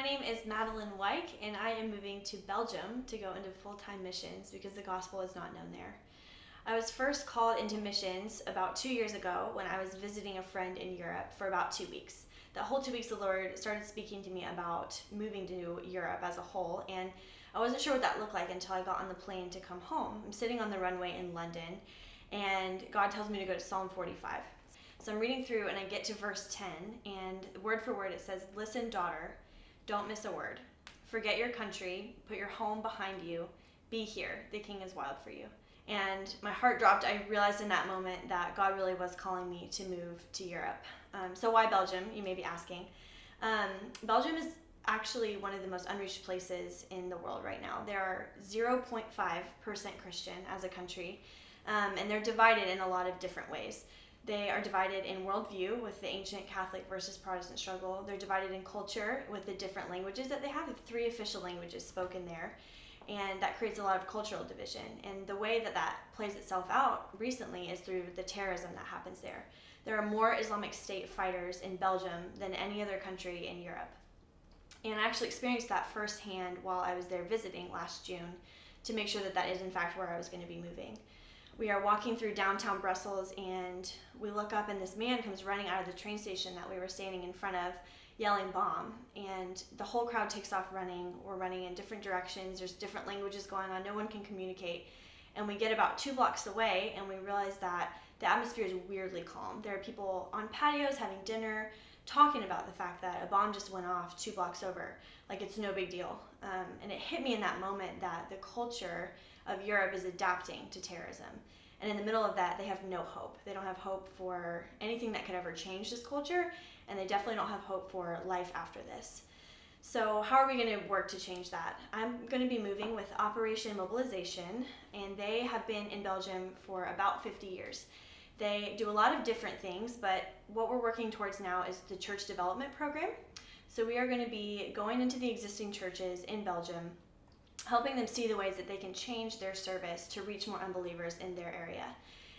My name is Madeline Wike, and I am moving to Belgium to go into full-time missions because the gospel is not known there. I was first called into missions about 2 years ago when I was visiting a friend in Europe for about 2 weeks. That whole 2 weeks, the Lord started speaking to me about moving to Europe as a whole, and I wasn't sure what that looked like until I got on the plane to come home. I'm sitting on the runway in London, and God tells me to go to Psalm 45. So I'm reading through, and I get to verse 10, and word for word it says, "Listen, daughter, don't miss a word. Forget your country, put your home behind you, be here, the king is wild for you." And my heart dropped. I realized in that moment that God really was calling me to move to Europe. So why Belgium, you may be asking. Belgium is actually one of the most unreached places in the world right now. There are 0.5% Christian as a country, and they're divided in a lot of different ways. They are divided in worldview with the ancient Catholic versus Protestant struggle. They're divided in culture with the different languages that they have. They have 3 official languages spoken there, and that creates a lot of cultural division. And the way that that plays itself out recently is through the terrorism that happens there. There are more Islamic State fighters in Belgium than any other country in Europe. And I actually experienced that firsthand while I was there visiting last June to make sure that that is in fact where I was going to be moving. We are walking through downtown Brussels, and we look up, and this man comes running out of the train station that we were standing in front of, yelling bomb, and the whole crowd takes off running. We're running in different directions. There's different languages going on. No one can communicate. And we get about 2 blocks away, and we realize that the atmosphere is weirdly calm. There are people on patios having dinner, talking about the fact that a bomb just went off 2 blocks over, like it's no big deal. And it hit me in that moment that the culture of Europe is adapting to terrorism. And in the middle of that, they have no hope. They don't have hope for anything that could ever change this culture, and they definitely don't have hope for life after this. So how are we going to work to change that? I'm going to be moving with Operation Mobilization, and they have been in Belgium for about 50 years. They do a lot of different things, but what we're working towards now is the church development program. So we are going to be going into the existing churches in Belgium, helping them see the ways that they can change their service to reach more unbelievers in their area.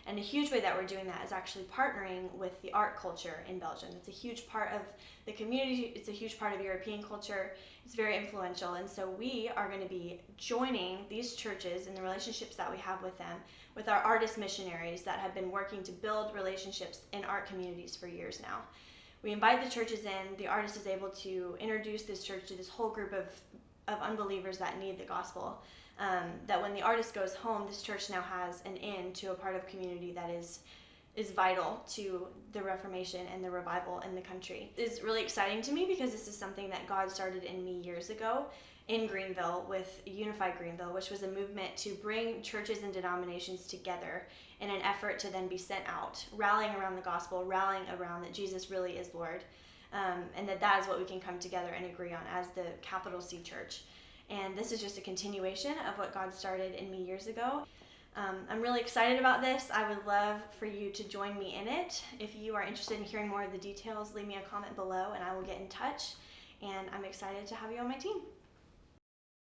And a huge way that we're doing that is actually partnering with the art culture in Belgium. It's a huge part of the community. It's a huge part of European culture. It's very influential. And so we are going to be joining these churches and the relationships that we have with them with our artist missionaries that have been working to build relationships in art communities for years now. We invite the churches in. The artist is able to introduce this church to this whole group of unbelievers that need the gospel. That when the artist goes home, this church now has an in to a part of community that is vital to the Reformation and the revival in the country. It's really exciting to me because this is something that God started in me years ago in Greenville with Unified Greenville, which was a movement to bring churches and denominations together in an effort to then be sent out, rallying around the gospel, rallying around that Jesus really is Lord, and that is what we can come together and agree on as the capital C church. And this is just a continuation of what God started in me years ago. I'm really excited about this. I would love for you to join me in it. If you are interested in hearing more of the details, leave me a comment below and I will get in touch. And I'm excited to have you on my team.